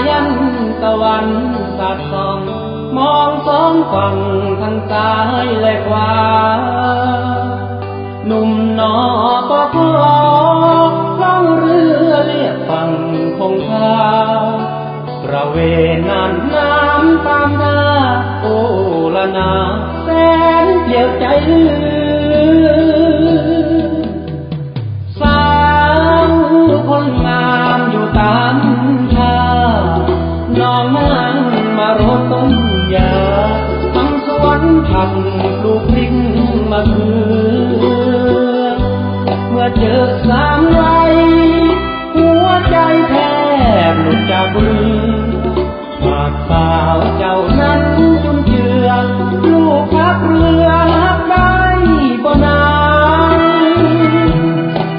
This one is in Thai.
ยันตะวันสาดส่องมองสองฝั่งทั้งซ้ายและขวาหนุ่มนอปอพอล่องเรือเลียบฝั่งคงคาประเวณน่านน้ำตามหน้าโอละนาแสนเปี่ยวใจลือสาวคนงามอยู่ตามชาน้องนั่งมารดต้นยาทำสวนผักปลูกพริกมะเขือเมื่อเจอสามวัยหัวใจแทบหลุดจากเรือ